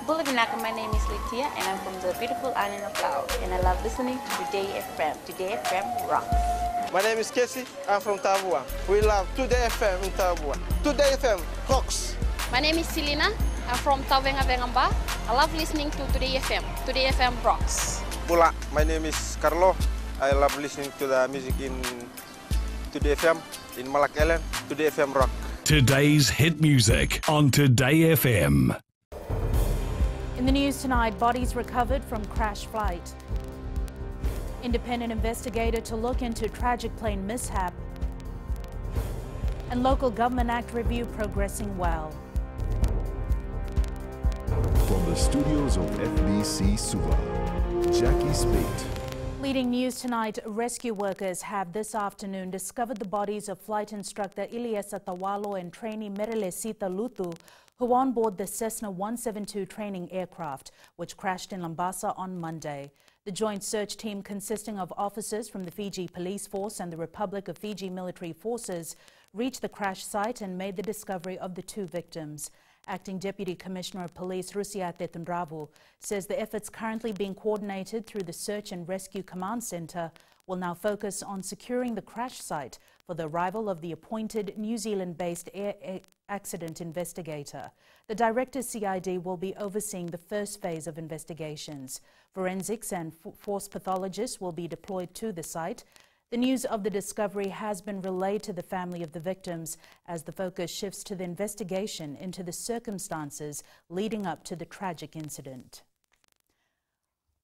Bulavinaka, my name is Litia and I'm from the beautiful island of Laos and I love listening to Today FM. Today FM rocks. My name is Casey, I'm from Tabua. We love Today FM in Tabua. Today FM rocks. My name is Selina, I'm from Tavenga Vengamba. I love listening to Today FM. Today FM rocks. Bula, my name is Carlo. I love listening to the music in Today FM, in Malak Island. Today FM rock. Today's hit music on Today FM. In the news tonight, bodies recovered from crash flight. Independent investigator to look into tragic plane mishap. And local government act review progressing well. From the studios of FBC Suva, Jackie Spate. Leading news tonight, rescue workers have this afternoon discovered the bodies of flight instructor Ilyas Tawalo and trainee Merelesita Luthu, who were on board the Cessna 172 training aircraft, which crashed in Lambasa on Monday. The joint search team, consisting of officers from the Fiji Police Force and the Republic of Fiji Military Forces, reached the crash site and made the discovery of the two victims. Acting Deputy Commissioner of Police Rusiate Tundravu says the efforts currently being coordinated through the Search and Rescue Command Centre will now focus on securing the crash site for the arrival of the appointed New Zealand-based air accident investigator. The Director CID will be overseeing the first phase of investigations. Forensics and force pathologists will be deployed to the site. The news of the discovery has been relayed to the family of the victims as the focus shifts to the investigation into the circumstances leading up to the tragic incident.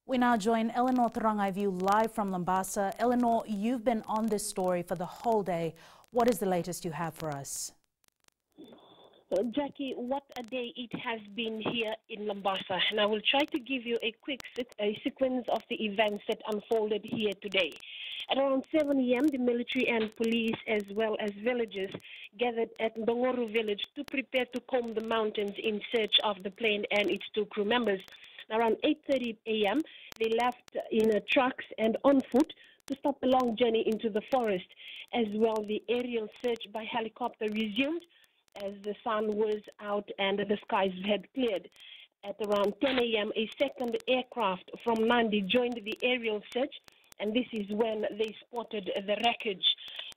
We now join Eleanor Tarangaivu live from Lambasa. Eleanor, you've been on this story for the whole day. What is the latest you have for us? Jackie, what a day it has been here in Lambasa, and I will try to give you a quick sequence of the events that unfolded here today. At around 7 a.m., the military and police, as well as villagers, gathered at Ndongoru village to prepare to comb the mountains in search of the plane and its two crew members. Around 8:30 a.m., they left in trucks and on foot to start the long journey into the forest. As well, the aerial search by helicopter resumed as the sun was out and the skies had cleared. At around 10 a.m., a second aircraft from Nandi joined the aerial search, and this is when they spotted the wreckage.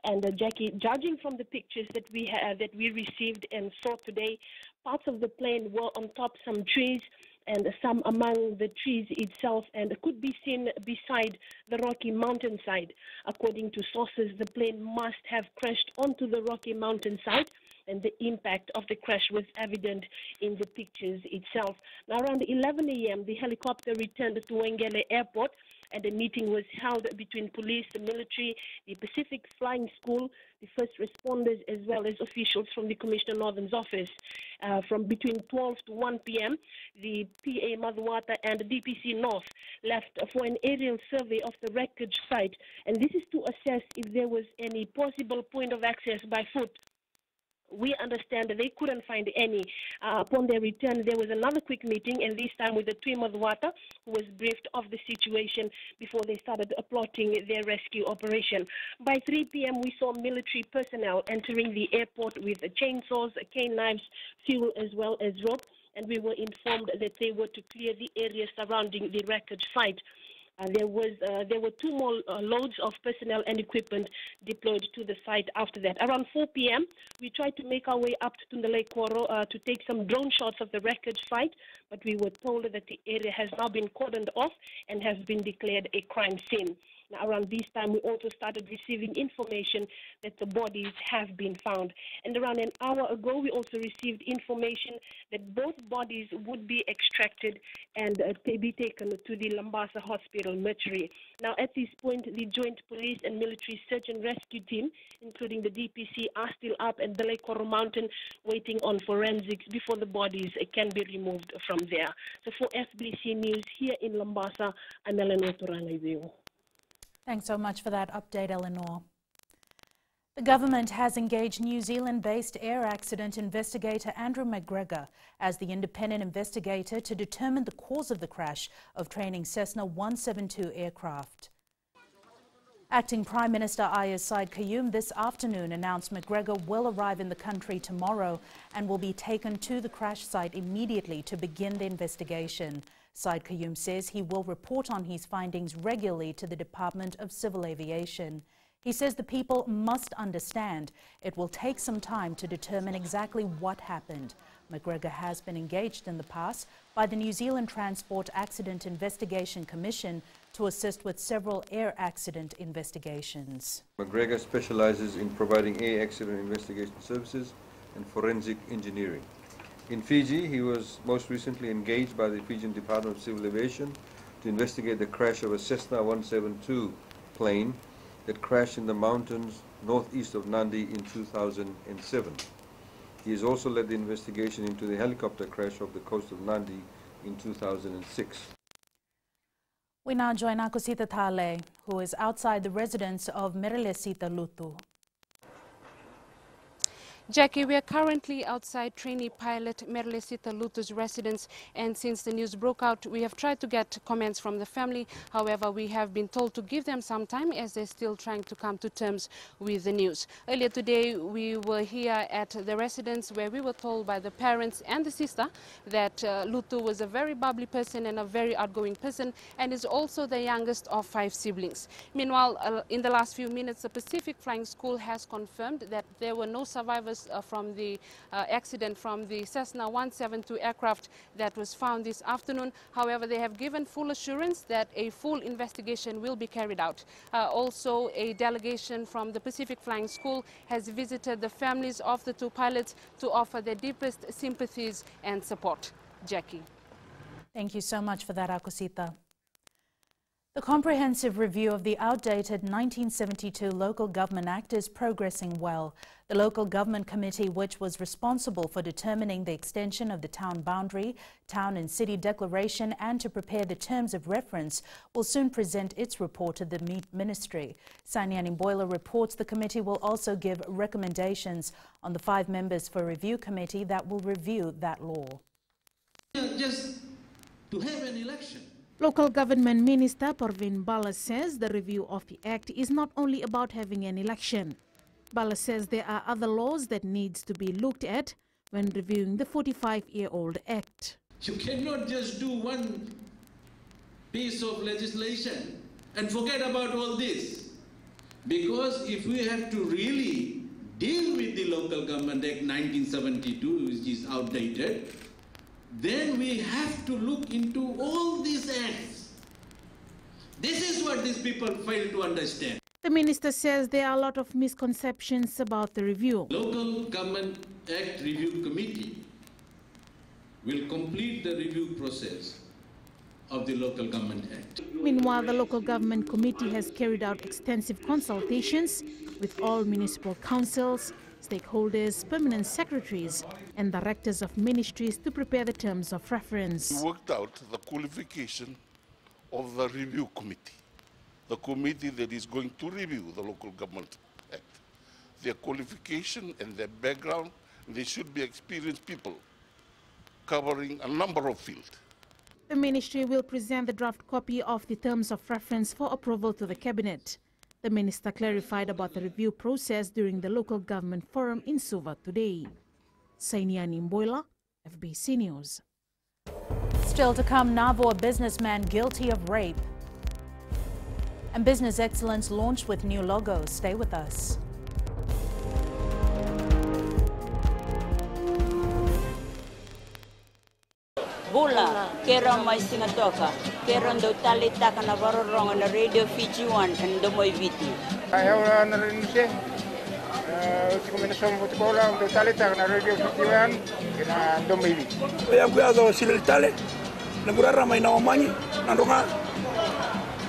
And Jackie, judging from the pictures that we received and saw today, parts of the plane were on top some trees and some among the trees itself, and could be seen beside the rocky mountainside. According to sources, the plane must have crashed onto the rocky mountainside, and the impact of the crash was evident in the pictures itself. Now, around 11 a.m., the helicopter returned to Wengele Airport, and a meeting was held between police, the military, the Pacific Flying School, the first responders, as well as officials from the Commissioner Northern's office. From between 12 to 1 p.m., the PA Madhuwata and DPC North left for an aerial survey of the wreckage site, and this is to assess if there was any possible point of access by foot. We understand that they couldn't find any. Upon their return, there was another quick meeting, and this time with the Tui Madhuwata, who was briefed of the situation before they started plotting their rescue operation. By 3 p.m., we saw military personnel entering the airport with chainsaws, cane knives, fuel, as well as rope, and we were informed that they were to clear the area surrounding the wreckage site. There were two more loads of personnel and equipment deployed to the site after that. Around 4 p.m., we tried to make our way up to Tundalei Koro to take some drone shots of the wreckage site, but we were told that the area has now been cordoned off and has been declared a crime scene. Now, around this time, we also started receiving information that the bodies have been found. And around an hour ago, we also received information that both bodies would be extracted and be taken to the Lambasa Hospital mortuary. Now, at this point, the joint police and military search and rescue team, including the DPC, are still up at Ndalei Koro Mountain waiting on forensics before the bodies can be removed from there. So for FBC News here in Lambasa, I'm Eleanor Tarangaivu. Thanks so much for that update, Eleanor. The government has engaged New Zealand-based air accident investigator Andrew McGregor as the independent investigator to determine the cause of the crash of training Cessna 172 aircraft. Acting Prime Minister Ayaz Said Qayyum this afternoon announced McGregor will arrive in the country tomorrow and will be taken to the crash site immediately to begin the investigation. Said Qayyum says he will report on his findings regularly to the Department of Civil Aviation. He says the people must understand it will take some time to determine exactly what happened. McGregor has been engaged in the past by the New Zealand Transport Accident Investigation Commission to assist with several air accident investigations. McGregor specializes in providing air accident investigation services and forensic engineering. In Fiji, he was most recently engaged by the Fijian Department of Civil Aviation to investigate the crash of a Cessna 172 plane that crashed in the mountains northeast of Nadi in 2007. He has also led the investigation into the helicopter crash off the coast of Nadi in 2006. We now join Akosita Thale, who is outside the residence of Merelesita Lutu. Jackie, we are currently outside trainee pilot Merelesita Lutu's residence, and since the news broke out, we have tried to get comments from the family. However, we have been told to give them some time as they're still trying to come to terms with the news. Earlier today, we were here at the residence where we were told by the parents and the sister that Lutu was a very bubbly person and a very outgoing person, and is also the youngest of 5 siblings. Meanwhile, in the last few minutes, the Pacific Flying School has confirmed that there were no survivors from the accident from the Cessna 172 aircraft that was found this afternoon. However, they have given full assurance that a full investigation will be carried out. Also, a delegation from the Pacific Flying School has visited the families of the 2 pilots to offer their deepest sympathies and support. Jackie. Thank you so much for that, Akosita. The comprehensive review of the outdated 1972 Local Government Act is progressing well. The Local Government Committee, which was responsible for determining the extension of the town boundary, town and city declaration and to prepare the terms of reference, will soon present its report to the Ministry. Sanyani Boiler reports the committee will also give recommendations on the 5 members for review committee that will review that law. Just to have an election. Local Government Minister Parveen Bala says the review of the Act is not only about having an election. Bala says there are other laws that needs to be looked at when reviewing the 45-year-old Act. You cannot just do one piece of legislation and forget about all this. Because if we have to really deal with the Local Government Act 1972, which is outdated, then we have to look into all these acts. This is what these people fail to understand. The minister says there are a lot of misconceptions about the review. Local Government Act Review Committee will complete the review process of the Local Government Act. Meanwhile, the Local Government Committee has carried out extensive consultations with all municipal councils, stakeholders, permanent secretaries and directors of ministries to prepare the terms of reference. We worked out the qualification of the review committee, the committee that is going to review the Local Government Act. Their qualification and their background, they should be experienced people covering a number of fields. The ministry will present the draft copy of the terms of reference for approval to the cabinet. The minister clarified about the review process during the local government forum in Suva today. Sainiani Mboila, FBC News. Still to come, Navo, a businessman guilty of rape. And Business Excellence launched with new logo. Stay with us. Bula, kera mai singatoka, kera ndo talita kana varorong na Radio Fiji 1 ndo mai viti. Ayaw na rin siya. Kombinasyon mo sekolah untuk talita kana Radio Fiji 1 ndo mai viti. Kaya kuyaga sila tale, nagurara may naomanyi, nandunga.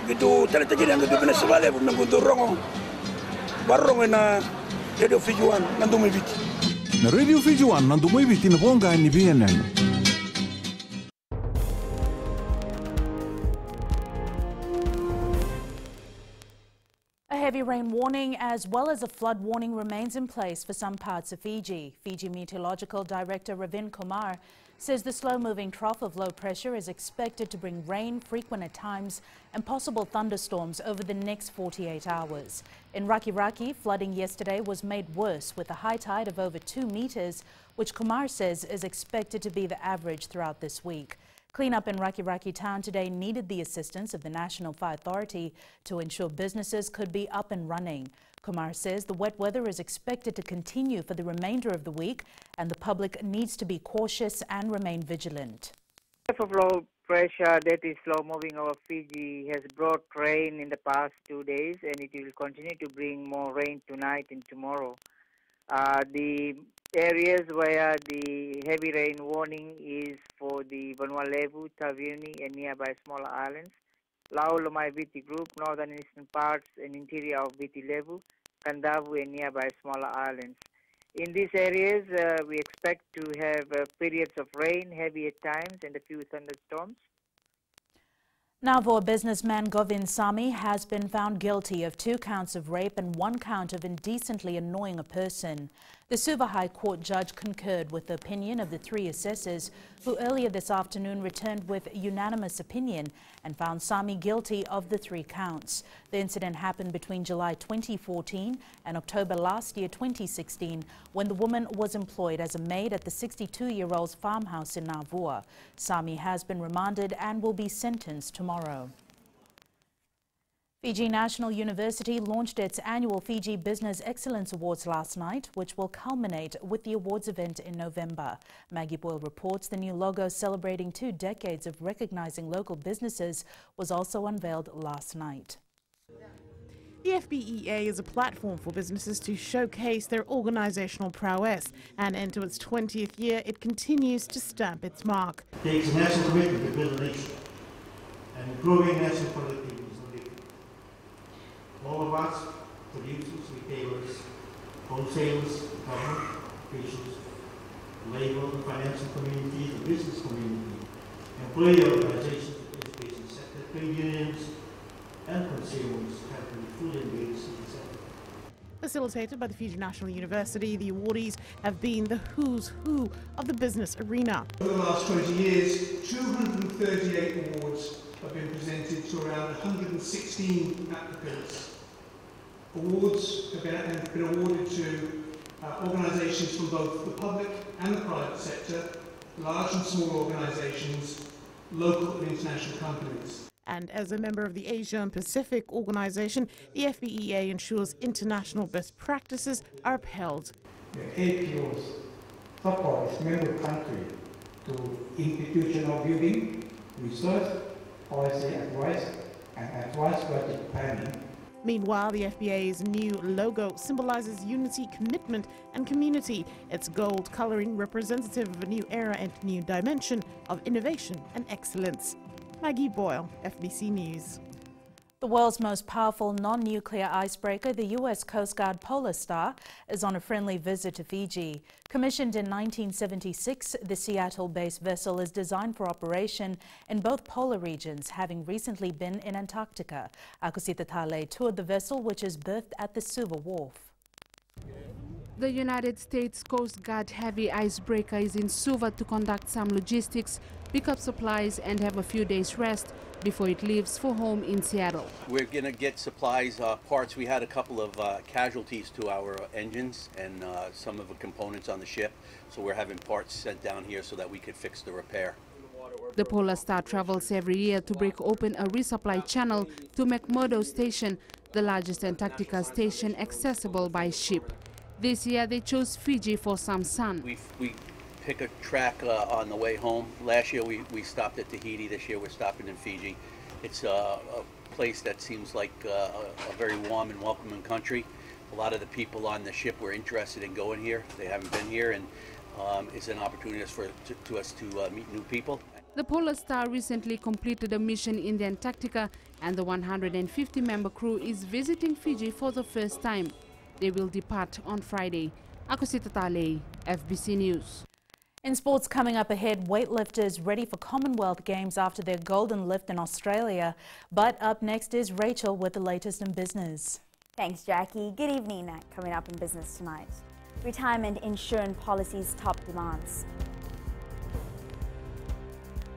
Gitu talita jadi ang gitu pinasabale, nagundurong varorong na Radio Fiji 1 ndo mai viti. Na Radio Fiji 1 ndo mai viti na bonga ni BNN. A heavy rain warning as well as a flood warning remains in place for some parts of Fiji. Fiji Meteorological Director Ravin Kumar says the slow-moving trough of low pressure is expected to bring rain, frequent at times, and possible thunderstorms over the next 48 hours. In Raki, flooding yesterday was made worse with a high tide of over 2 meters, which Kumar says is expected to be the average throughout this week. Cleanup in Raki town today needed the assistance of the National Fire Authority to ensure businesses could be up and running. Kumar says the wet weather is expected to continue for the remainder of the week and the public needs to be cautious and remain vigilant. Of low pressure that is slow moving over Fiji has brought rain in the past 2 days, and it will continue to bring more rain tonight and tomorrow. The areas where the heavy rain warning is for the Vanua Levu, Taveuni and nearby smaller islands, Lau Lomai Viti Group, northern and eastern parts and interior of Viti Levu, Kandavu and nearby smaller islands. In these areas, we expect to have periods of rain, heavy at times, and a few thunderstorms. Navua businessman Govind Sami has been found guilty of 2 counts of rape and 1 count of indecently annoying a person. The Suva High Court judge concurred with the opinion of the 3 assessors who earlier this afternoon returned with unanimous opinion and found Sami guilty of the 3 counts. The incident happened between July 2014 and October last year 2016 when the woman was employed as a maid at the 62-year-old's farmhouse in Navua. Sami has been remanded and will be sentenced tomorrow. Fiji National University launched its annual Fiji Business Excellence Awards last night, which will culminate with the awards event in November. Maggie Boyle reports the new logo celebrating 2 decades of recognizing local businesses was also unveiled last night. The FBEA is a platform for businesses to showcase their organizational prowess, and into its 20th year, it continues to stamp its mark. It takes a national commitment to build a nation, and a growing national productivity. All of us, producers, retailers, wholesalers, government officials, labor, the financial community, the business community, employee organizations, the education sector, trade unions, and consumers have to be fully engaged in this effort. Facilitated by the Fiji National University, the awardees have been the who's who of the business arena. Over the last 20 years, 238 awards have been presented to around 116 applicants. Awards have been awarded to organisations from both the public and the private sector, large and small organisations, local and international companies. And as a member of the Asia and Pacific Organization, the FBEA ensures international best practices are upheld. The APOs supports member country to institutional building, research, policy advice, and advanced budget planning. Meanwhile, the FBA's new logo symbolizes unity, commitment, and community. Its gold coloring representative of a new era and new dimension of innovation and excellence. Maggie Boyle, FBC News. The world's most powerful non-nuclear icebreaker, the U.S. Coast Guard Polar Star, is on a friendly visit to Fiji. Commissioned in 1976, the Seattle-based vessel is designed for operation in both polar regions, having recently been in Antarctica. Akusita Tale toured the vessel, which is berthed at the Suva Wharf. The United States Coast Guard heavy icebreaker is in Suva to conduct some logistics, pick up supplies and have a few days rest before it leaves for home in Seattle. We're going to get supplies, parts. We had a couple of casualties to our engines and some of the components on the ship, so we're having parts sent down here so that we could fix the repair. The Polar Star travels every year to break open a resupply channel to McMurdo Station, the largest Antarctica station accessible by ship. This year they chose Fiji for some sun. We pick a track on the way home. Last year we stopped at Tahiti. This year we're stopping in Fiji. It's a place that seems like a very warm and welcoming country. A lot of the people on the ship were interested in going here. They haven't been here, and it's an opportunity for us to meet new people. The Polar Star recently completed a mission in the Antarctica, and the 150-member crew is visiting Fiji for the first time. They will depart on Friday. Akusita Tale, FBC News. In sports coming up ahead, weightlifters ready for Commonwealth Games after their golden lift in Australia. But up next is Rachel with the latest in business. Thanks, Jackie. Good evening. Coming up in business tonight, retirement insurance policies top demands.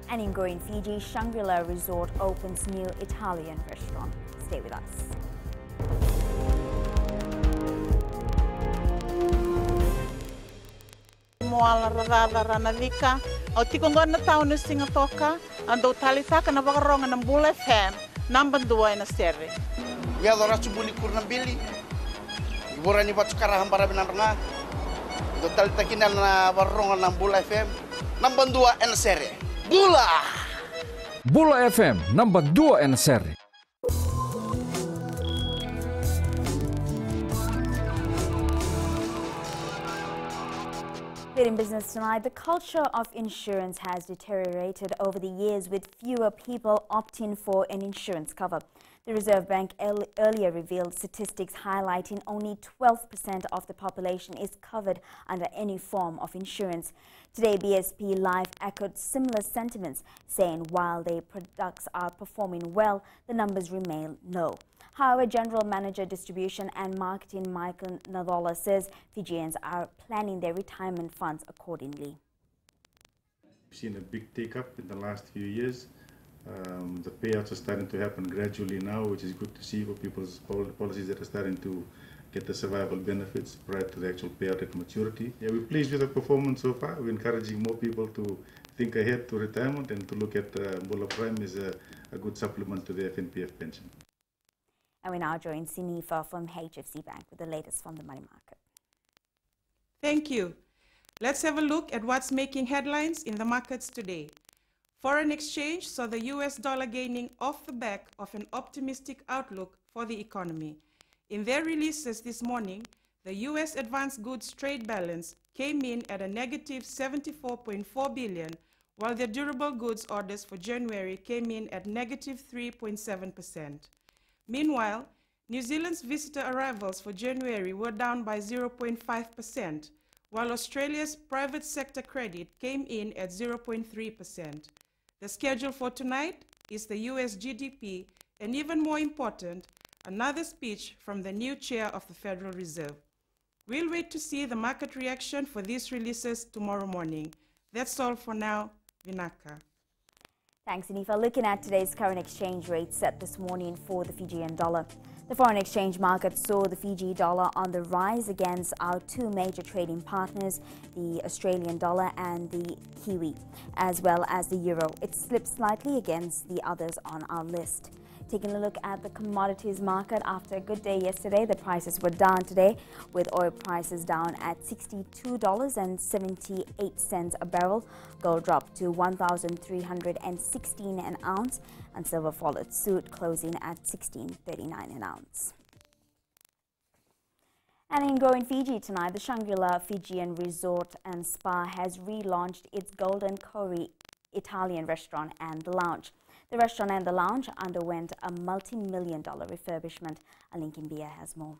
And in Go in Fiji, Shangri-La Resort opens new Italian restaurant. Stay with us. Moala ranalika au tikongona tauna singatoka ando talitaka na wakaronga ng Bull FM number 2 na sere. Ya dora subuli kurna bili. Iborani batukara hambara binaranga. Do talitakina na wakaronga ng Bull FM number 2 na sere. Bula. Bula FM number 2 na sere. In business tonight, the culture of insurance has deteriorated over the years with fewer people opting for an insurance cover. The Reserve Bank earlier revealed statistics highlighting only 12% of the population is covered under any form of insurance. Today, BSP Life echoed similar sentiments, saying while their products are performing well, the numbers remain low. However, General Manager Distribution and Marketing Michael Navola says Fijians are planning their retirement funds accordingly. We've seen a big take-up in the last few years. The payouts are starting to happen gradually now, which is good to see for people's policies that are starting to get the survival benefits prior to the actual payout at maturity. Yeah, we're pleased with the performance so far. We're encouraging more people to think ahead to retirement and to look at Bula Prime as a good supplement to the FNPF pension. And we now join Sinifa from HFC Bank with the latest from the money market. Thank you. Let's have a look at what's making headlines in the markets today. Foreign exchange saw the US dollar gaining off the back of an optimistic outlook for the economy. In their releases this morning, the US advanced goods trade balance came in at a negative 74.4 billion, while the durable goods orders for January came in at negative 3.7%. Meanwhile, New Zealand's visitor arrivals for January were down by 0.5%, while Australia's private sector credit came in at 0.3%. The schedule for tonight is the US GDP and, even more important, another speech from the new chair of the Federal Reserve. We'll wait to see the market reaction for these releases tomorrow morning. That's all for now. Vinaka. Thanks, Anifa. Looking at today's current exchange rate set this morning for the Fijian dollar. The foreign exchange market saw the Fiji dollar on the rise against our two major trading partners, the Australian dollar and the Kiwi, as well as the euro. It slipped slightly against the others on our list. Taking a look at the commodities market, after a good day yesterday, the prices were down today, with oil prices down at $62.78 a barrel. Gold dropped to $1,316 an ounce, and silver followed suit, closing at $16.39 an ounce. And in Go in Fiji tonight, the Shangri-La Fijian Resort and Spa has relaunched its Golden Curry Italian restaurant and the lounge. The restaurant and the lounge underwent a multi-million-dollar refurbishment. Alinkin Bia has more.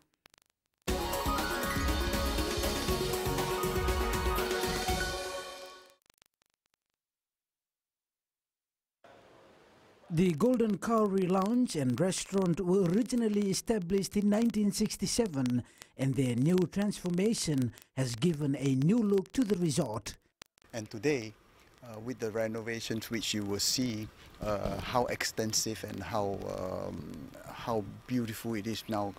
The Golden Cowrie Lounge and Restaurant were originally established in 1967, and their new transformation has given a new look to the resort. And today, with the renovations, which you will see how extensive and how beautiful it is now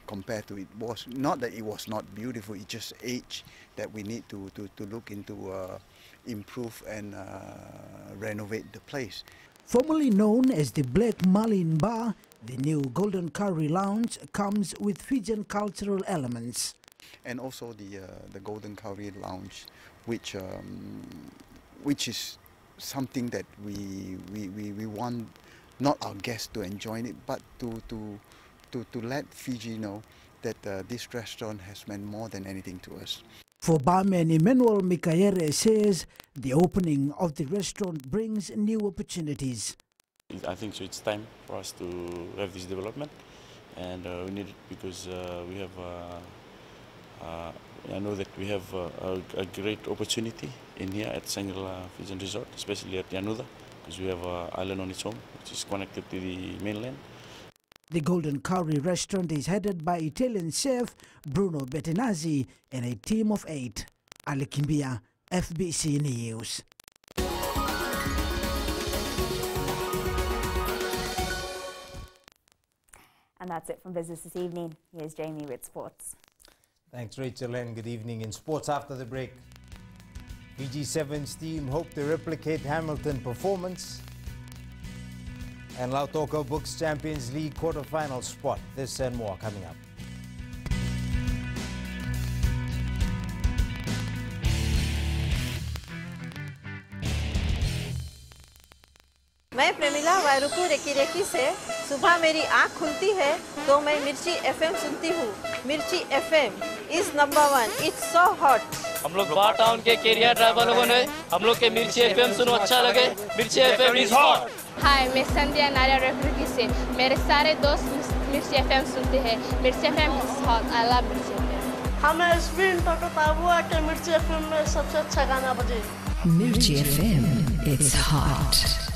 compared to it was. Not that it was not beautiful, it just age that we need to look into, improve and renovate the place. Formerly known as the Black Marlin Bar, the new Golden Curry Lounge comes with Fijian cultural elements. And also the Golden Curry Lounge, which is something that we want not our guests to enjoy it, but to let Fiji know that this restaurant has meant more than anything to us. For barman Emmanuel Mikaere says the opening of the restaurant brings new opportunities. I think so. It's time for us to have this development, and we need it because we have. I know that we have a great opportunity in here at Shangri-La Fijian Resort, especially at Yanuda, because we have an island on its own, which is connected to the mainland. The Golden Curry restaurant is headed by Italian chef Bruno Bettinazzi and a team of 8. Ali Kimbia, FBC News. And that's it from Business this evening. Here's Jamie with sports. Thanks, Rachel, and good evening. In sports after the break, Fiji Sevens team hope to replicate Hamilton performance. And Lautoka books Champions League quarter-final spot. This and more coming up. मैं Premila वायरुकू recce recce से सुबह मेरी आँख खुलती है तो मैं मिर्ची एफएम सुनती हूँ। मिर्ची FM is number 1। It's so hot. हम लोग बार टाउन के कैरियर ड्राइवर लोगों ने हम लोग के मिर्ची एफएम सुनो अच्छा लगे। मिर्ची एफएम इज हॉट। हाय, मैं संध्या नारिया रेफ्रिकी से मेरे सारे दोस्त मिर्ची एफएम सुनते हैं। मिर्ची FM is hot. I love मिर्ची एफएम। हमें स्पिन तो हुआ कि मिर्ची एफएम में सबसे अच्छा गाना बजे। मिर्ची FM it's hot.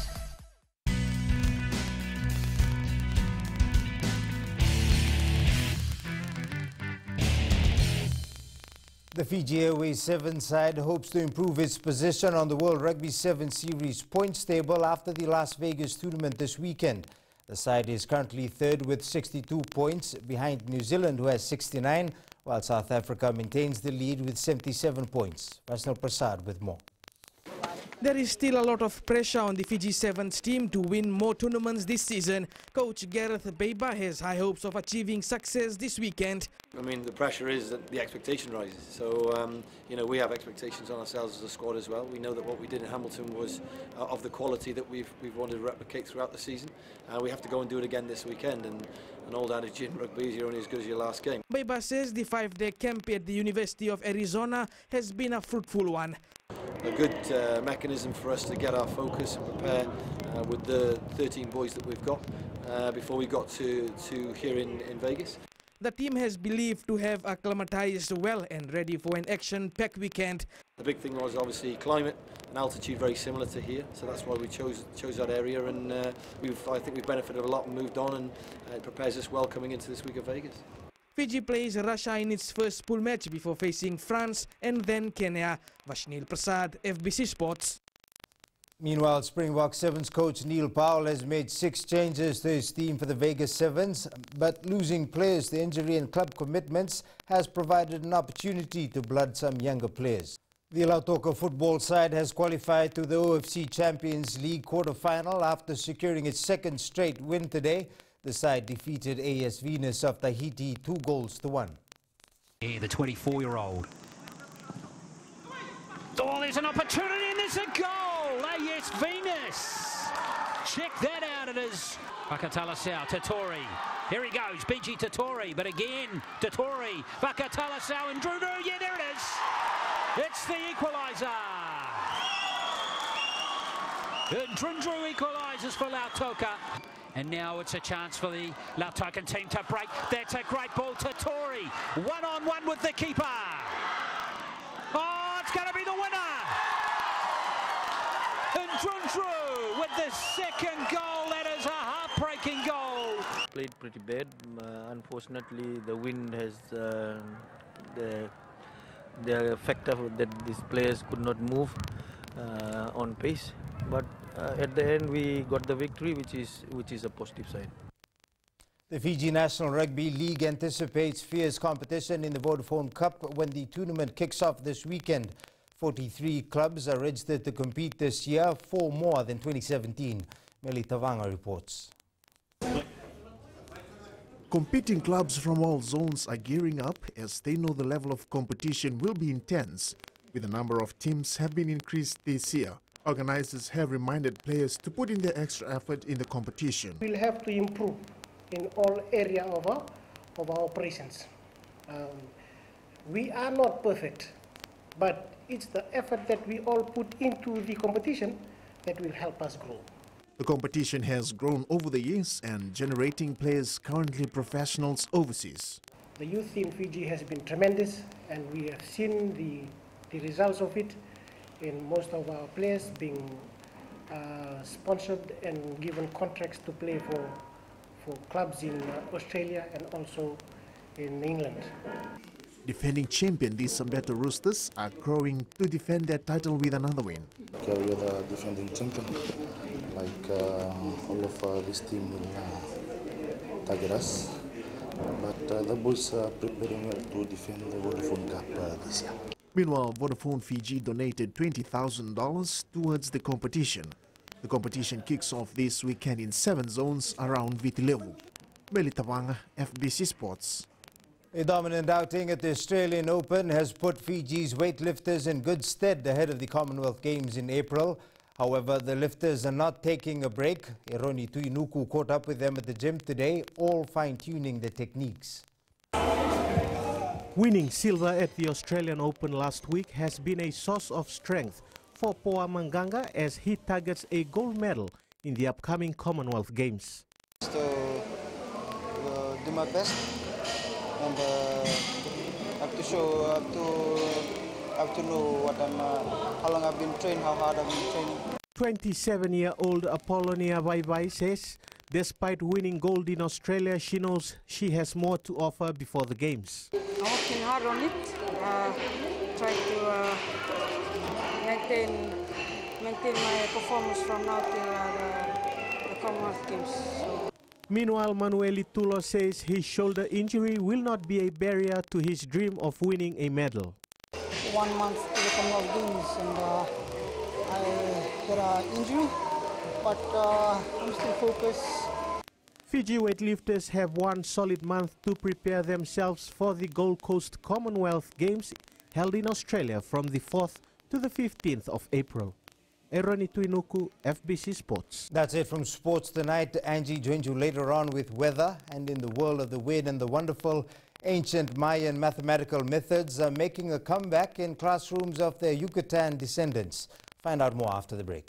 The Fiji Airways 7 side hopes to improve its position on the World Rugby 7 Series points table after the Las Vegas tournament this weekend. The side is currently third with 62 points, behind New Zealand, who has 69, while South Africa maintains the lead with 77 points. Vaisnav Prasad with more. There is still a lot of pressure on the Fiji Sevens team to win more tournaments this season. Coach Gareth Beiba has high hopes of achieving success this weekend. I mean, the pressure is that the expectation rises. So, you know, we have expectations on ourselves as a squad as well. We know that what we did in Hamilton was of the quality that we've wanted to replicate throughout the season. We have to go and do it again this weekend. And an old adage in rugby is you're only as good as your last game. Beiba says the 5-day camp at the University of Arizona has been a fruitful one. A good mechanism for us to get our focus and prepare with the 13 boys that we've got before we got to here in Vegas. The team has believed to have acclimatized well and ready for an action-packed weekend. The big thing was obviously climate and altitude, very similar to here, so that's why we chose that area, and I think we've benefited a lot and moved on, and it prepares us well coming into this week of Vegas. Fiji plays Russia in its first pool match before facing France and then Kenya. Vaishnil Prasad, FBC Sports. Meanwhile, Springbok Sevens coach Neil Powell has made 6 changes to his team for the Vegas Sevens, but losing players to injury and club commitments has provided an opportunity to blood some younger players. The Lautoka football side has qualified to the OFC Champions League quarter-final after securing its second straight win today. The side defeated AS Venus of Tahiti 2-1. Yeah, the 24-year-old. Oh, there's an opportunity and there's a goal! AS Venus! Check that out, it is Fakatalasau, Tatori. Here he goes, BG Tatori, but again, Tatori, Fakatalasau and Drew, yeah, there it is! It's the equaliser! Drew equalises for Lautoka. And now it's a chance for the Lautokan team to break. That's a great ball to Tori. One-on-one with the keeper. Oh, it's going to be the winner. And Drew with the second goal. That is a heartbreaking goal. Played pretty bad. Unfortunately, the wind has the factor that these players could not move on pace. But at the end, we got the victory, which is a positive side. The Fiji National Rugby League anticipates fierce competition in the Vodafone Cup when the tournament kicks off this weekend. 43 clubs are registered to compete this year, 4 more than 2017. Meli Tavanga reports. Competing clubs from all zones are gearing up as they know the level of competition will be intense, with the number of teams have been increased this year. Organizers have reminded players to put in their extra effort in the competition. We'll have to improve in all areas of our operations. We are not perfect, but it's the effort that we all put into the competition that will help us grow. The competition has grown over the years and generating players currently professionals overseas. The youth in Fiji has been tremendous, and we have seen the results of it in most of our players being sponsored and given contracts to play for clubs in Australia and also in England. Defending champion, the Sambeto Roosters are growing to defend their title with another win. We are the defending champion. Like all of this team will target us, but the Bulls are preparing well to defend the Vodafone Cup this year. Meanwhile, Vodafone Fiji donated $20,000 towards the competition. The competition kicks off this weekend in 7 zones around Viti Levu. Meli Tabanga, FBC Sports. A dominant outing at the Australian Open has put Fiji's weightlifters in good stead ahead of the Commonwealth Games in April. However, the lifters are not taking a break. Eroni Tuinuku caught up with them at the gym today, all fine-tuning the techniques. Winning silver at the Australian Open last week has been a source of strength for Poa Manganga as he targets a gold medal in the upcoming Commonwealth Games. To do my best and have to show, have to know what how long I've been training, how hard I've been training. 27-year-old Apollonia Baibai says despite winning gold in Australia, she knows she has more to offer before the Games. I'm working hard on it, try to maintain my performance from now till the Commonwealth Games. So. Meanwhile, Manueli Tulo says his shoulder injury will not be a barrier to his dream of winning a medal. 1 month to the Commonwealth Games and I got an injury, but I'm still focused. Fiji weightlifters have 1 solid month to prepare themselves for the Gold Coast Commonwealth Games held in Australia from the 4th to the 15th of April. Eroni Tuinuku, FBC Sports. That's it from sports tonight. Angie joins you later on with weather, and in the world of the weird and the wonderful, ancient Mayan mathematical methods are making a comeback in classrooms of their Yucatan descendants. Find out more after the break.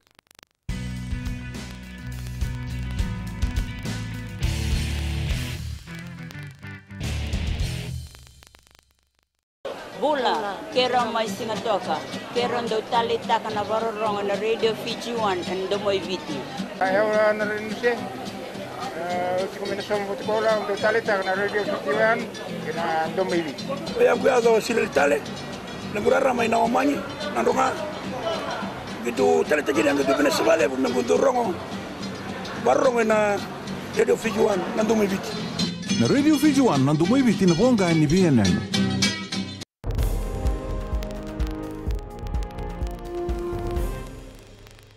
Bula, kera mai singatoka, kera ndo talita kana varorong na Radio Fiji 1 and Domoy Viti. Ayaw na rin siya. Kombinasyon ko lang ndo talita kana Radio Fiji 1 na Domoy Viti. Ayaw ko yaw sila tale, nagurara may naomani, nandunga. Gitu talita gini ang dubina sabale, nagunto rongo, varorong na Radio Fiji 1 na Domoy Viti. Na Radio Fiji 1 na Domoy Viti na bonga ni BNN.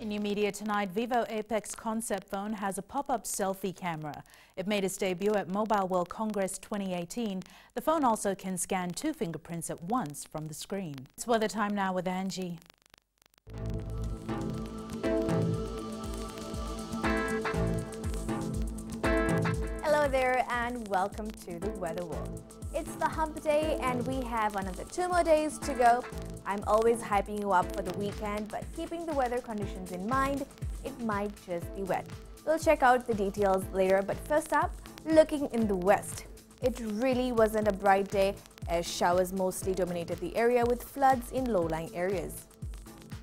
New media tonight, Vivo Apex concept phone has a pop-up selfie camera. It made its debut at Mobile World Congress 2018. The phone also can scan 2 fingerprints at once from the screen. It's weather time now with Angie. Hello there and welcome to the Weather World. It's the hump day and we have another 2 more days to go. I'm always hyping you up for the weekend, but keeping the weather conditions in mind, it might just be wet. We'll check out the details later, but first up, looking in the west. It really wasn't a bright day as showers mostly dominated the area with floods in low-lying areas.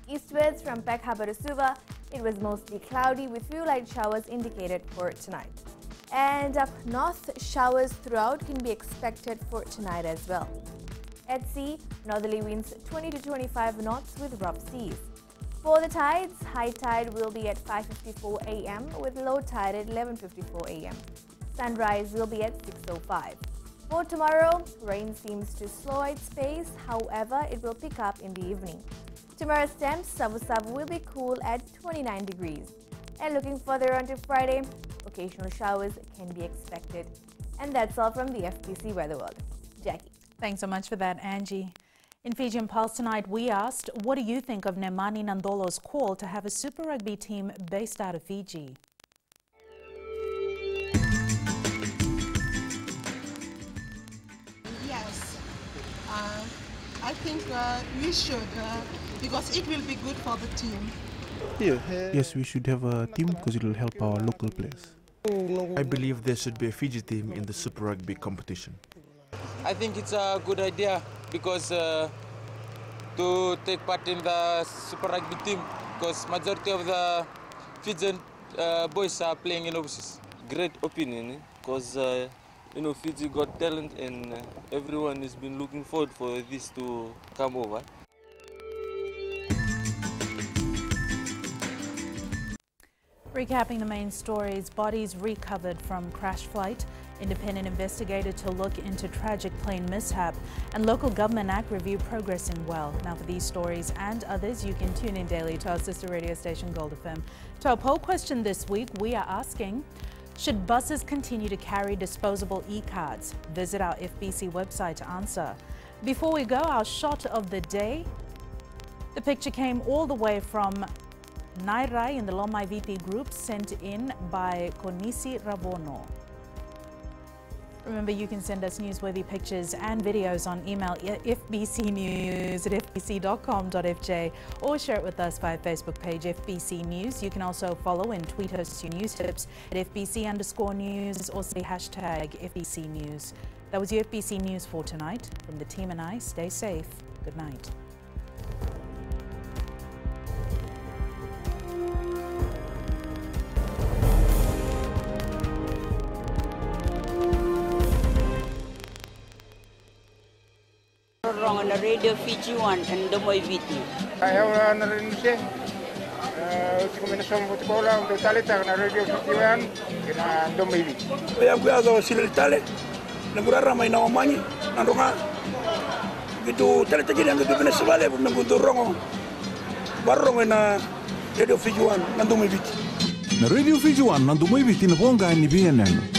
Eastwards from Peck Harbour to Suva, it was mostly cloudy with few light showers indicated for tonight. And up north, showers throughout can be expected for tonight as well. At sea, northerly winds 20 to 25 knots with rough seas. For the tides, high tide will be at 5:54 a.m. with low tide at 11:54 a.m. Sunrise will be at 6:05. For tomorrow, rain seems to slow its pace, however, it will pick up in the evening. Tomorrow's temps, Savu will be cool at 29 degrees. And looking further on to Friday, occasional showers can be expected. And that's all from the FBC Weather World. Jackie. Thanks so much for that, Angie. In Fijian Pulse tonight, we asked, what do you think of Nemani Nandolo's call to have a Super Rugby team based out of Fiji? Yes, I think we should, because it will be good for the team. Yes, we should have a team because it will help our local players. I believe there should be a Fiji team in the Super Rugby competition. I think it's a good idea because to take part in the Super Rugby team because majority of the Fijian boys are playing in overseas. Great opinion because you know Fiji got talent and everyone has been looking forward for this to come over. Recapping the main stories, bodies recovered from crash flight, independent investigator to look into tragic plane mishap, and local government act review progressing well. Now for these stories and others, you can tune in daily to our sister radio station Gold FM. To our poll question this week, we are asking, should buses continue to carry disposable e-cards? Visit our FBC website to answer. Before we go, our shot of the day. The picture came all the way from Nairai in the Lomai VP group, sent in by Konisi Rabono. Remember, you can send us newsworthy pictures and videos on email fbcnews@fbc.com.fj or share it with us via Facebook page FBC News. You can also follow and tweet us your news tips at FBC_news or say hashtag FBC News. That was your FBC News for tonight. From the team and I, stay safe. Good night. Wrong on the Radio Fiji 1 and Domoy Viti. Ayaw na rin siya. Kombinasyon ko untuk talita na Radio Fiji 1 kina Domoy Viti. Ayaw ko yazo sila tale. Nagurara may naomanyi. Nandunga. Gitu talita gini ang dupin sa bale pag nagunto rongo. Barong na Radio Fiji 1 na Domoy Viti. Na Radio Fiji 1 na Domoy Viti na ponga ni BNN.